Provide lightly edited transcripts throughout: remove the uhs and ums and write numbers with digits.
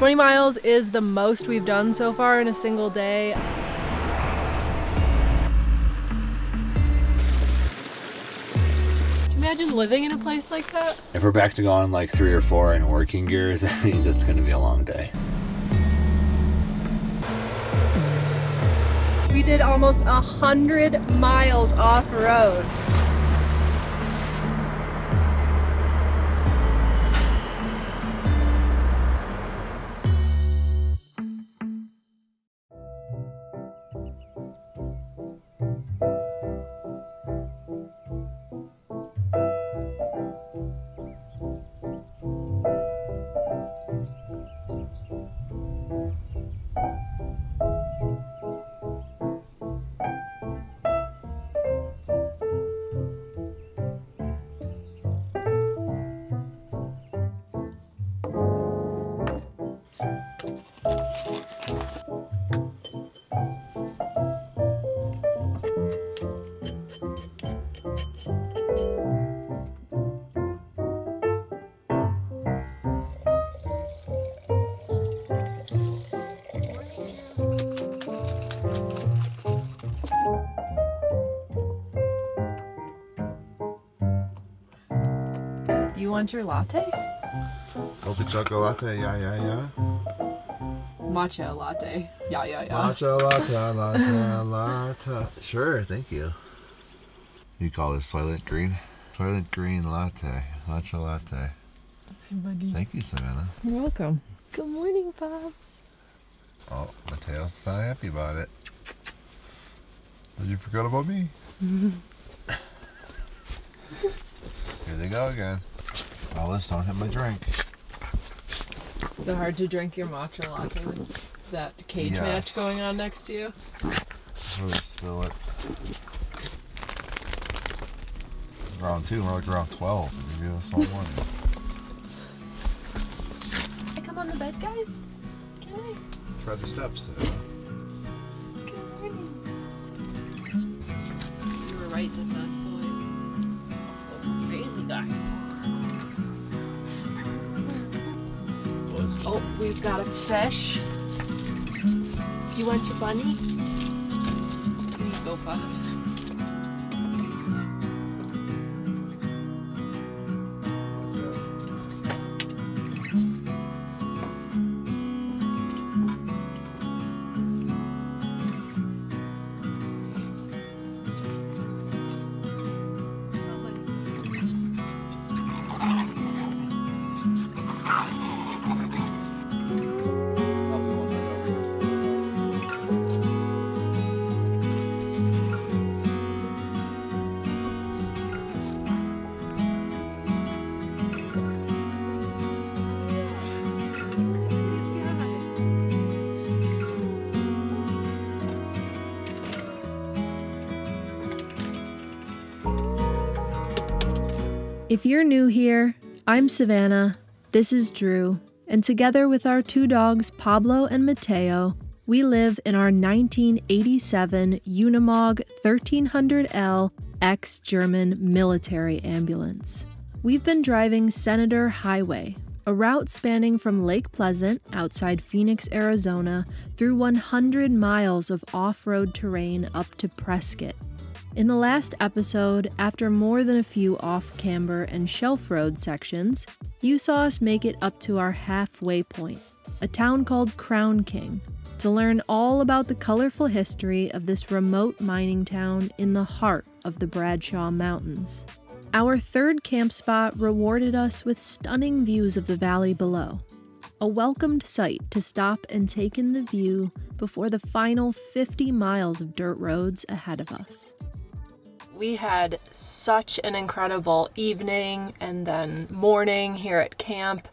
20 miles is the most we've done so far in a single day. Imagine living in a place like that. If we're back to going like 3 or 4 in working gears, that means it's going to be a long day. We did almost 100 miles off-road. You want your latte? Coffee chocolate latte, yeah. Matcha latte, yeah. Matcha latte. Sure, thank you. You call this Soylent Green? Soylent Green latte, matcha latte. Hey, buddy. Thank you, Savannah. You're welcome. Good morning, Pops. Oh, Mateo's not happy about it. Did you forget about me? Here they go again. Oh, let's don't hit my drink. Is it hard to drink your matcha latte with that cage match going on next to you? Really spill it. Round 2, we're like round 12. Maybe it was all one. Can I come on the bed, guys? Can I? Try the steps. Good morning. You were right that the soy. Oh, crazy guy. Oh, we've got a fish. You want your bunny? Here you go, Pops. If you're new here, I'm Savannah, this is Drew, and together with our 2 dogs, Pablo and Mateo, we live in our 1987 Unimog 1300L ex-German military ambulance. We've been driving Senator Highway, a route spanning from Lake Pleasant outside Phoenix, Arizona, through 100 miles of off-road terrain up to Prescott. In the last episode, after more than a few off-camber and shelf road sections, you saw us make it up to our halfway point, a town called Crown King, to learn all about the colorful history of this remote mining town in the heart of the Bradshaw Mountains. Our third camp spot rewarded us with stunning views of the valley below, a welcomed sight to stop and take in the view before the final 50 miles of dirt roads ahead of us. We had such an incredible evening and then morning here at camp.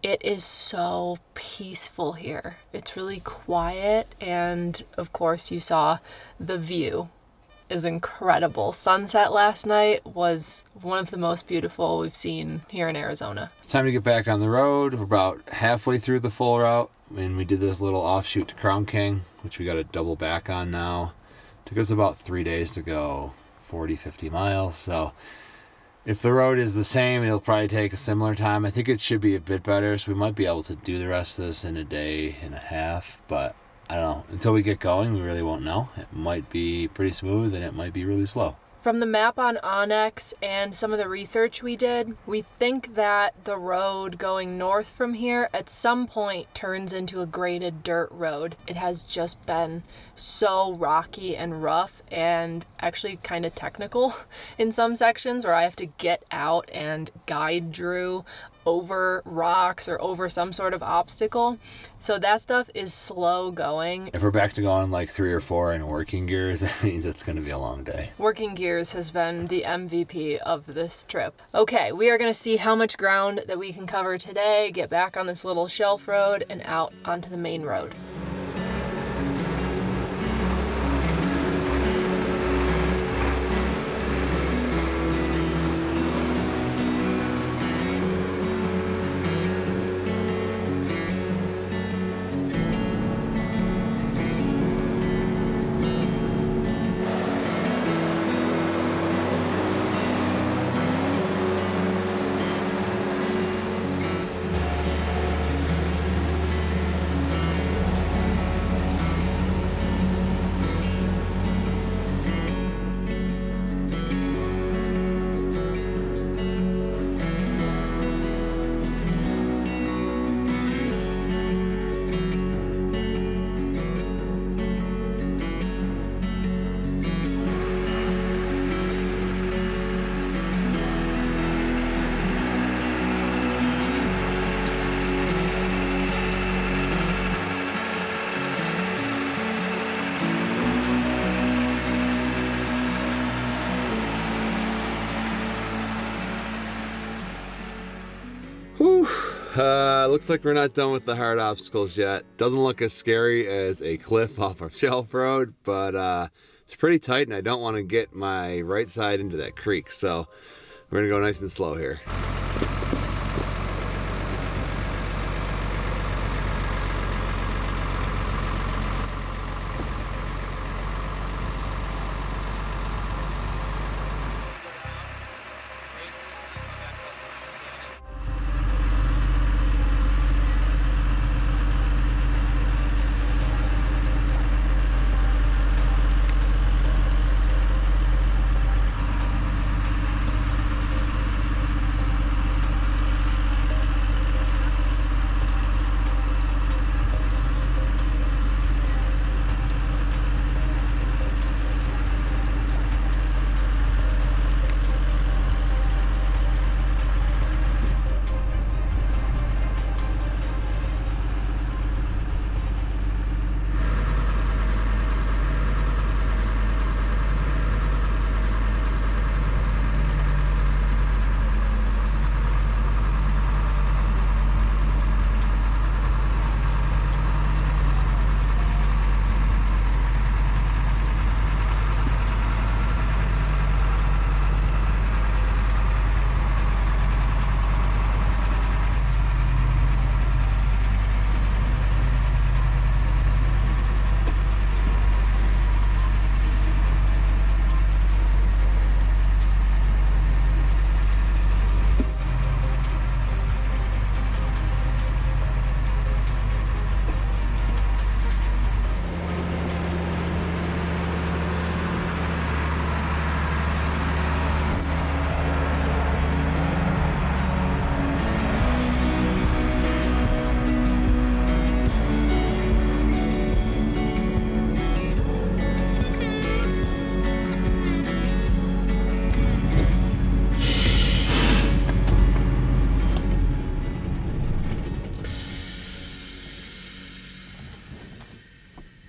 It is so peaceful here. It's really quiet, and of course you saw the view is incredible. Sunset last night was one of the most beautiful we've seen here in Arizona. It's time to get back on the road. We're about halfway through the full route, and we did this little offshoot to Crown King, which we got to double back on now. Took us about 3 days to go 40-50 miles, so If the road is the same, it'll probably take a similar time. I think it should be a bit better, so we might be able to do the rest of this in a day and a half, but I don't know. Until we get going, we really won't know. It might be pretty smooth and it might be really slow. From the map on Onyx and some of the research we did, we think that the road going north from here at some point turns into a graded dirt road. It has just been so rocky and rough and actually kind of technical in some sections where I have to get out and guide Drew over rocks or over some sort of obstacle. So that stuff is slow going. If we're back to going like 3 or 4 in working gears, that means it's going to be a long day. Working gears has been the MVP of this trip. Okay, we are going to see how much ground that we can cover today, get back on this little shelf road and out onto the main road. Whew. Looks like we're not done with the hard obstacles yet. Doesn't look as scary as a cliff off a shelf road, but it's pretty tight and I don't want to get my right side into that creek, so we're gonna go nice and slow here.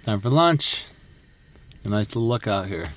Time for lunch. A nice little look out here.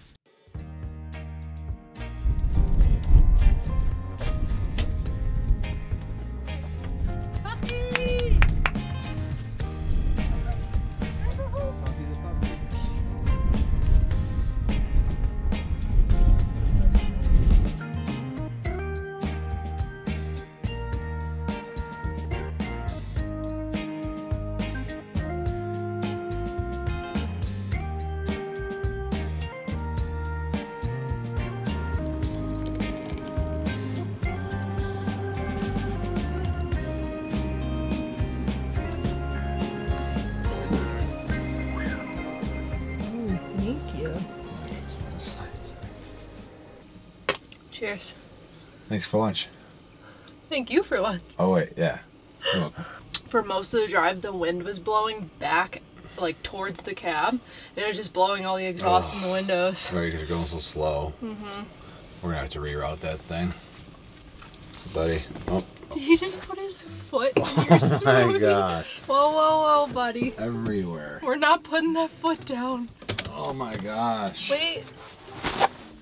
Cheers. Thanks for lunch. Thank you for lunch. Oh wait, yeah. You're welcome. For most of the drive, the wind was blowing back, like towards the cab, and it was just blowing all the exhaust in the windows. Right, because you're going so slow. Mm-hmm. We're gonna have to reroute that thing, buddy. Oh. Did he just put his foot in your smoothie? Oh my gosh. Whoa, whoa, whoa, buddy. Everywhere. We're not putting that foot down. Oh my gosh. Wait.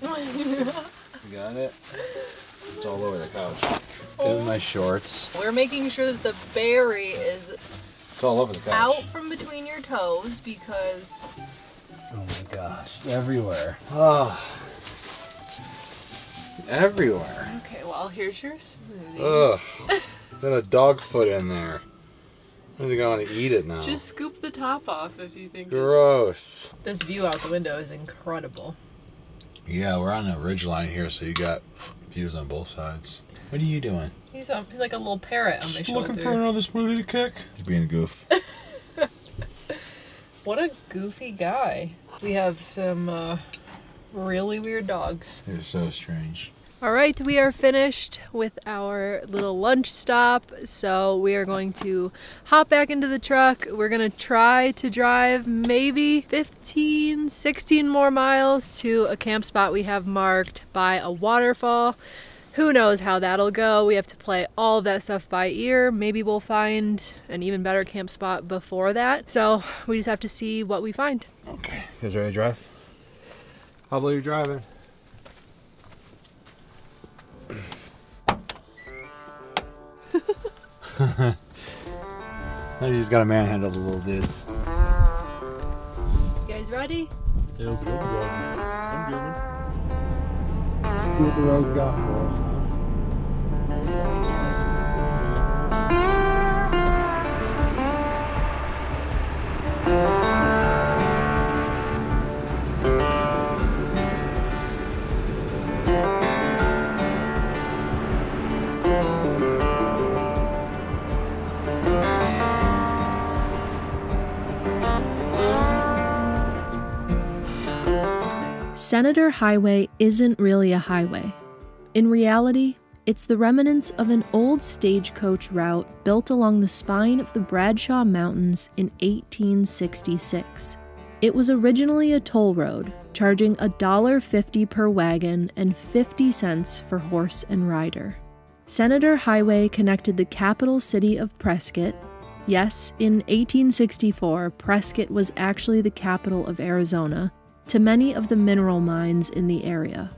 You got it? It's all over the couch. Here's my shorts. We're making sure that the berry is It's all over the couch. out from between your toes because... Oh my gosh, it's everywhere. Oh. Everywhere. Okay, well, here's your smoothie. Ugh. Then a dog foot in there. I think I want to eat it now. Just scoop the top off if you think Gross. This view out the window is incredible. Yeah, we're on a ridge line here, so you got views on both sides. What are you doing? He's like a little parrot on my shoulder. Looking for another smoothie to kick? He's being a goof. What a goofy guy. We have some really weird dogs. They're so strange. All right, we are finished with our little lunch stop. So we are going to hop back into the truck. We're gonna try to drive maybe 15, 16 more miles to a camp spot we have marked by a waterfall. Who knows how that'll go. We have to play all of that stuff by ear. Maybe we'll find an even better camp spot before that. So we just have to see what we find. Okay, you guys ready to drive? How about you driving? I just gotta manhandle the little dudes. You guys ready? Tails good, I'm doing. See what the road's got for us. Senator Highway isn't really a highway. In reality, it's the remnants of an old stagecoach route built along the spine of the Bradshaw Mountains in 1866. It was originally a toll road, charging $1.50 per wagon and 50 cents for horse and rider. Senator Highway connected the capital city of Prescott. Yes, in 1864, Prescott was actually the capital of Arizona, to many of the mineral mines in the area.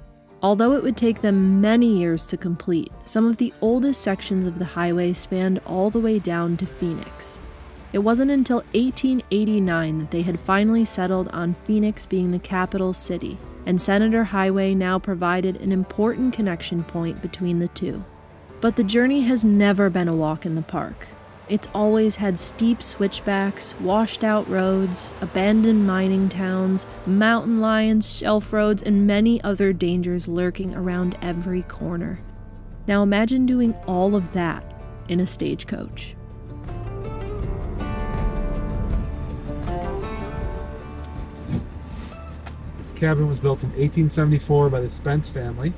Although it would take them many years to complete, some of the oldest sections of the highway spanned all the way down to Phoenix. It wasn't until 1889 that they had finally settled on Phoenix being the capital city, and Senator Highway now provided an important connection point between the two. But the journey has never been a walk in the park. It's always had steep switchbacks, washed-out roads, abandoned mining towns, mountain lions, shelf roads, and many other dangers lurking around every corner. Now imagine doing all of that in a stagecoach. This cabin was built in 1874 by the Spence family,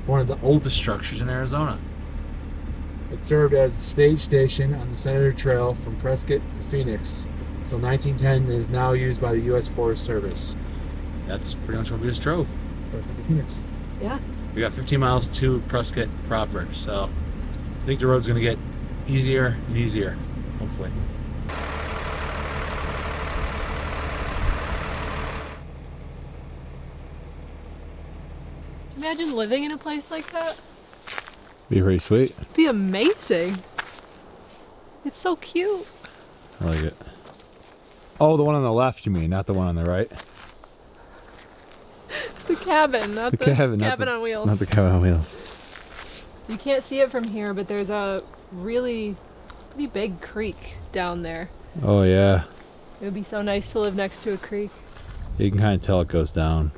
one of the oldest structures in Arizona. It served as a stage station on the Senator Trail from Prescott to Phoenix until 1910 and is now used by the U.S. Forest Service. That's pretty much what we just drove, Prescott to Phoenix. Yeah. We got 15 miles to Prescott proper, so I think the road's going to get easier and easier, hopefully. Imagine living in a place like that. Be pretty sweet. It'd be amazing. It's so cute. I like it. Oh, the one on the left you mean, not the one on the right? The cabin, not the cabin on wheels. Not the cabin on wheels. You can't see it from here, but there's a really pretty big creek down there. Oh yeah. It would be so nice to live next to a creek. You can kind of tell it goes down.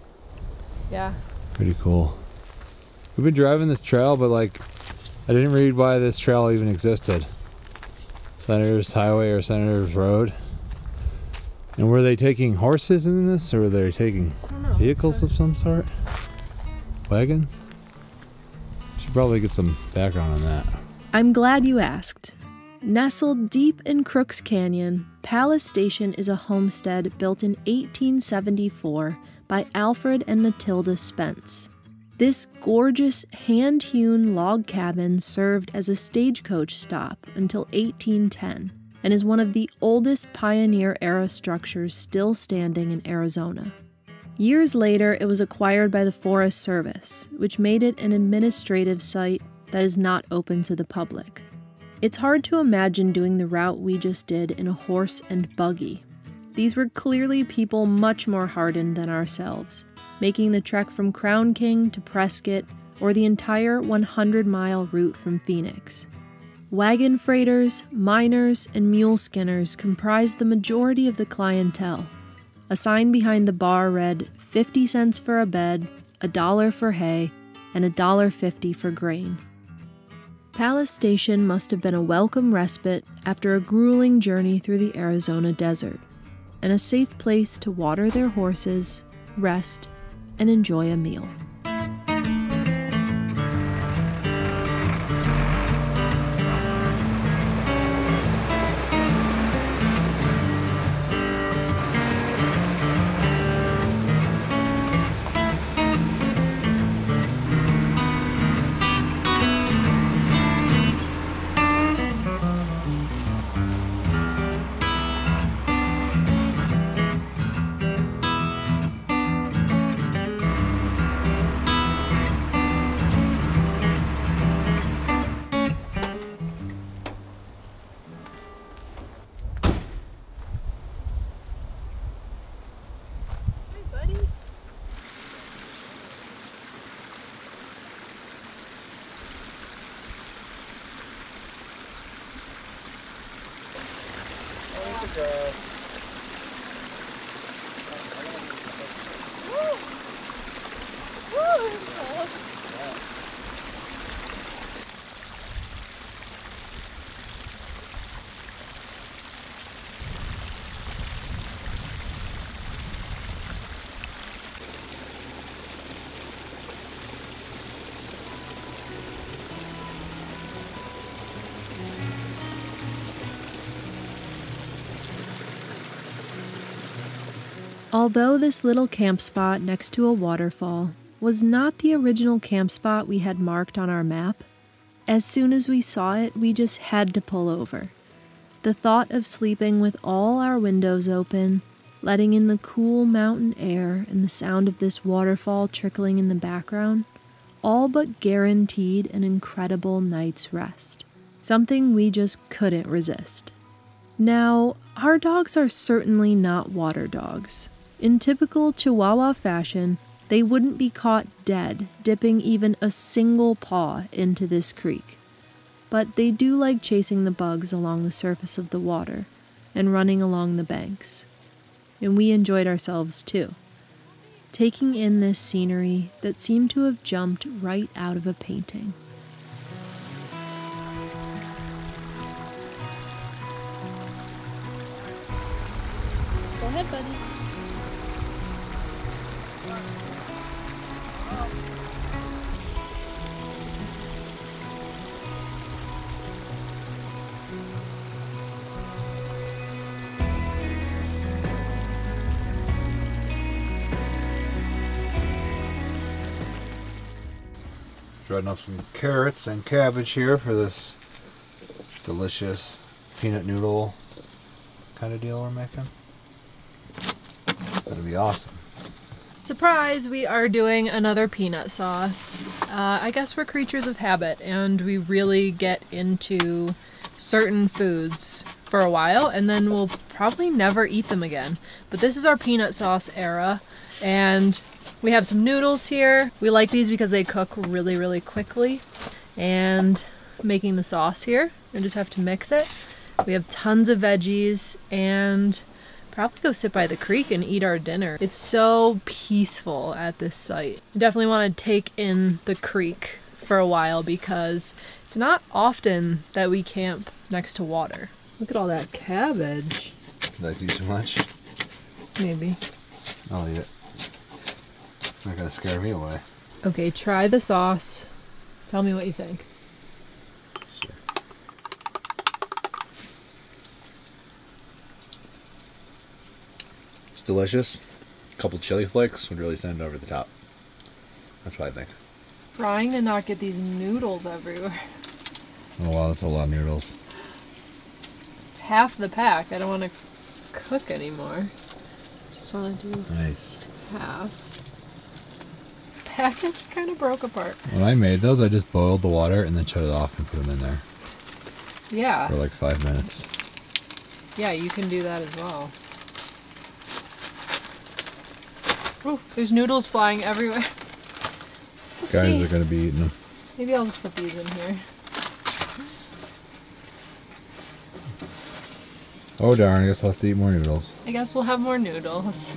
Yeah. Pretty cool. We've been driving this trail, but like, I didn't read why this trail even existed. Senator's Highway or Senator's Road. And were they taking horses in this, or were they taking vehicles of some sort? Wagons? probably get some background on that. I'm glad you asked. Nestled deep in Crooks Canyon, Palace Station is a homestead built in 1874 by Alfred and Matilda Spence. This gorgeous hand-hewn log cabin served as a stagecoach stop until 1810 and is one of the oldest pioneer-era structures still standing in Arizona. Years later, it was acquired by the Forest Service, which made it an administrative site that is not open to the public. It's hard to imagine doing the route we just did in a horse and buggy. These were clearly people much more hardened than ourselves, making the trek from Crown King to Prescott or the entire 100-mile route from Phoenix. Wagon freighters, miners, and mule skinners comprised the majority of the clientele. A sign behind the bar read 50 cents for a bed, $1 for hay, and $1.50 for grain. Palace Station must have been a welcome respite after a grueling journey through the Arizona desert, and a safe place to water their horses, rest, and enjoy a meal. Although this little camp spot next to a waterfall was not the original camp spot we had marked on our map, as soon as we saw it, we just had to pull over. The thought of sleeping with all our windows open, letting in the cool mountain air and the sound of this waterfall trickling in the background, all but guaranteed an incredible night's rest. Something we just couldn't resist. Now, our dogs are certainly not water dogs. In typical Chihuahua fashion, they wouldn't be caught dead dipping even a single paw into this creek. But they do like chasing the bugs along the surface of the water and running along the banks. And we enjoyed ourselves too, taking in this scenery that seemed to have jumped right out of a painting. Go ahead, buddy. Shredding up some carrots and cabbage here for this delicious peanut noodle kind of deal we're making. That'll be awesome. Surprise, we are doing another peanut sauce. I guess we're creatures of habit and we really get into certain foods for a while and then we'll probably never eat them again. But this is our peanut sauce era and we have some noodles here. We like these because they cook really, really quickly. And making the sauce here, we just have to mix it. We have tons of veggies and probably go sit by the creek and eat our dinner. It's so peaceful at this site. I definitely want to take in the creek for a while because it's not often that we camp next to water. Look at all that cabbage. Did I do too much? Maybe. I'll eat it. It's not gonna scare me away. Okay, try the sauce. Tell me what you think. It's delicious. A couple chili flakes would really send it over the top. That's what I think. Trying to not get these noodles everywhere. Oh wow, that's a lot of noodles. It's half the pack. I don't want to cook anymore. Just want to do Nice. half. Package kind of broke apart. When I made those, I just boiled the water and then shut it off and put them in there Yeah. for like 5 minutes. Yeah, you can do that as well. Ooh, there's noodles flying everywhere. Guys are gonna be eating them. Maybe I'll just put these in here. Oh darn, I guess I'll have to eat more noodles. I guess we'll have more noodles.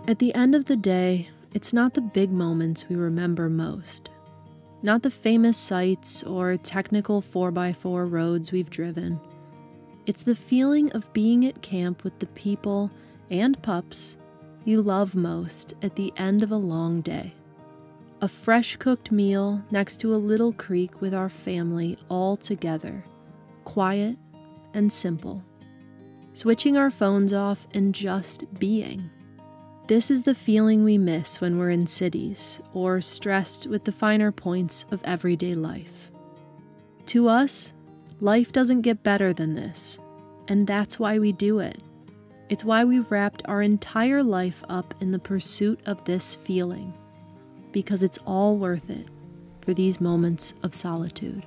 At the end of the day, it's not the big moments we remember most. Not the famous sights or technical 4x4 roads we've driven. It's the feeling of being at camp with the people and pups you love most at the end of a long day. A fresh cooked meal next to a little creek with our family all together, quiet and simple. Switching our phones off and just being. This is the feeling we miss when we're in cities or stressed with the finer points of everyday life. To us, life doesn't get better than this, and that's why we do it. It's why we've wrapped our entire life up in the pursuit of this feeling, because it's all worth it for these moments of solitude.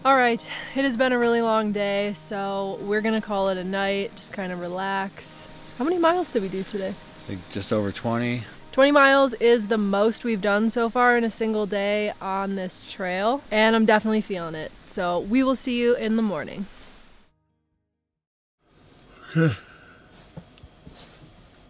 Alright, it has been a really long day, so we're gonna call it a night, just kind of relax. How many miles did we do today? I think just over 20. 20 miles is the most we've done so far in a single day on this trail, and I'm definitely feeling it. So we will see you in the morning.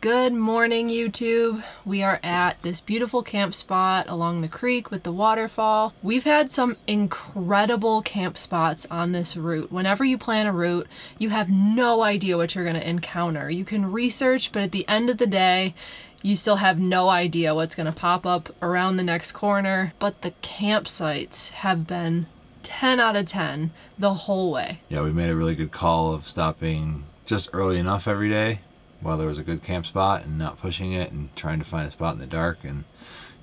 Good morning, YouTube. We are at this beautiful camp spot along the creek with the waterfall. We've had some incredible camp spots on this route. Whenever you plan a route, you have no idea what you're going to encounter. You can research, but at the end of the day, you still have no idea what's going to pop up around the next corner. But the campsites have been 10 out of 10 the whole way. Yeah, we made a really good call of stopping just early enough every day while there was a good camp spot and not pushing it and trying to find a spot in the dark. And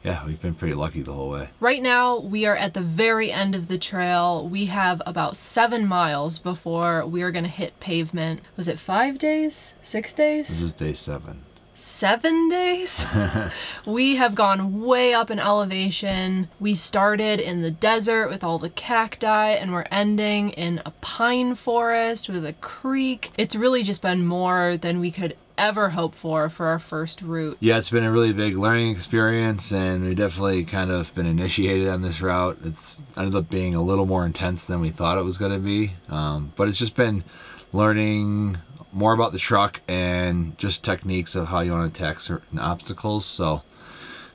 yeah, we've been pretty lucky the whole way. Right now, we are at the very end of the trail. We have about 7 miles before we are gonna hit pavement. Was it 5 days? 6 days? This is day 7. 7 days? We have gone way up in elevation. We started in the desert with all the cacti and we're ending in a pine forest with a creek. It's really just been more than we could ever hope for our first route. Yeah, it's been a really big learning experience and we definitely kind of been initiated on this route. It's ended up being a little more intense than we thought it was going to be, but it's just been learning more about the truck and just techniques of how you want to attack certain obstacles. So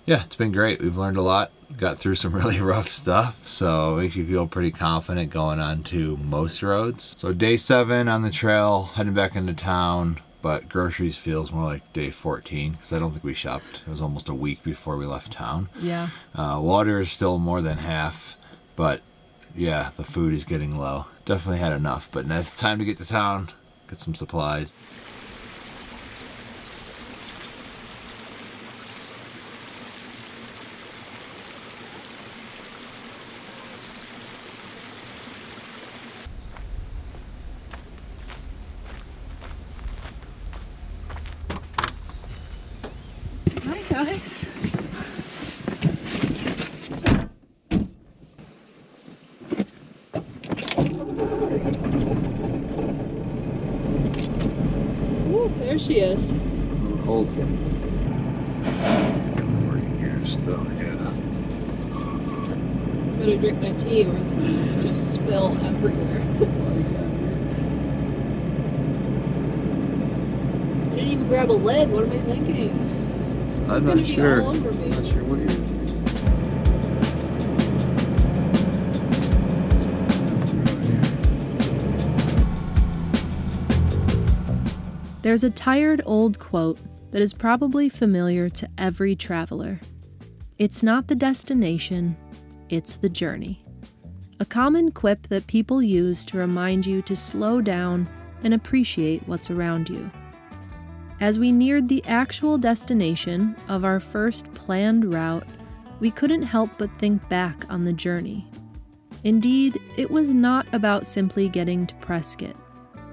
yeah, it's been great. We've learned a lot, got through some really rough stuff, so it makes you feel pretty confident going on to most roads. So day 7 on the trail, heading back into town, but groceries feels more like day 14 because I don't think we shopped. It was almost a week before we left town. Yeah. Water is still more than half, but yeah, the food is getting low. Definitely had enough, but now it's time to get to town, get some supplies. Hi guys. Ooh, there she is. A little cold. still, yeah. Better drink my tea or it's gonna just spill everywhere. I didn't even grab a lid. What am I thinking? It's I'm gonna not be sure. all over me. I'm not sure what you're doing. There's a tired old quote that is probably familiar to every traveler. It's not the destination, it's the journey. A common quip that people use to remind you to slow down and appreciate what's around you. As we neared the actual destination of our first planned route, we couldn't help but think back on the journey. Indeed, it was not about simply getting to Prescott.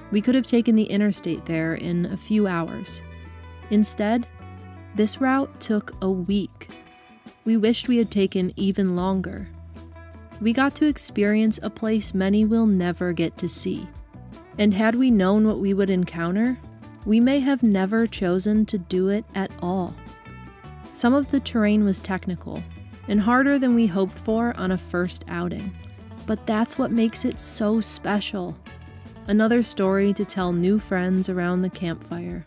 We could have taken the interstate there in a few hours. Instead, this route took a week. We wished we had taken even longer. We got to experience a place many will never get to see. And had we known what we would encounter, we may have never chosen to do it at all. Some of the terrain was technical and harder than we hoped for on a first outing. But that's what makes it so special. Another story to tell new friends around the campfire.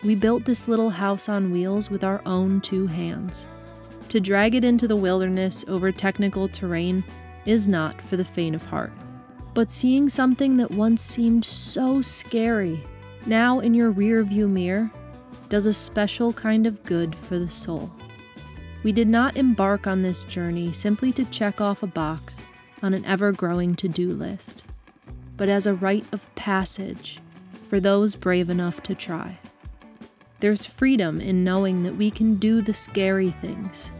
We built this little house on wheels with our own 2 hands. To drag it into the wilderness over technical terrain is not for the faint of heart. But seeing something that once seemed so scary, now in your rear-view mirror, does a special kind of good for the soul. We did not embark on this journey simply to check off a box on an ever-growing to-do list, but as a rite of passage for those brave enough to try. There's freedom in knowing that we can do the scary things.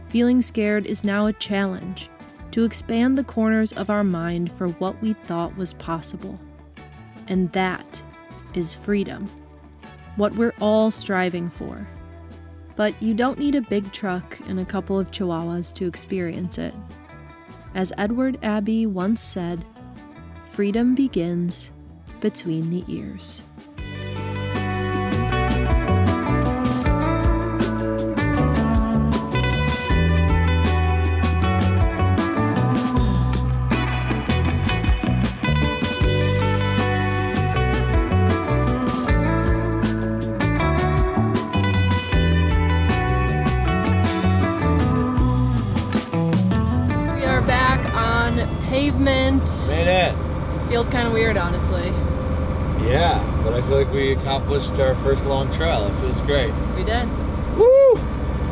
Feeling scared is now a challenge to expand the corners of our mind for what we thought was possible. And that is freedom, what we're all striving for. But you don't need a big truck and a couple of chihuahuas to experience it. As Edward Abbey once said, freedom begins between the ears. We are back on pavement. Made it. Feels kind of weird, honestly. Yeah, but I feel like we accomplished our first long trail. It feels great. We did. Woo!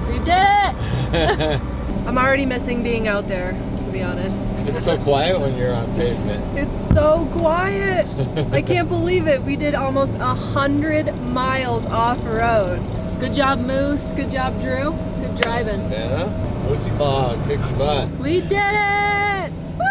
We did it! I'm already missing being out there, to be honest. It's so quiet when you're on pavement. It's so quiet. I can't believe it. We did almost 100 miles off-road. Good job, Moose. Good job, Drew. Good driving. Yeah? Moosey Mog, kick your butt. We did it! Woo!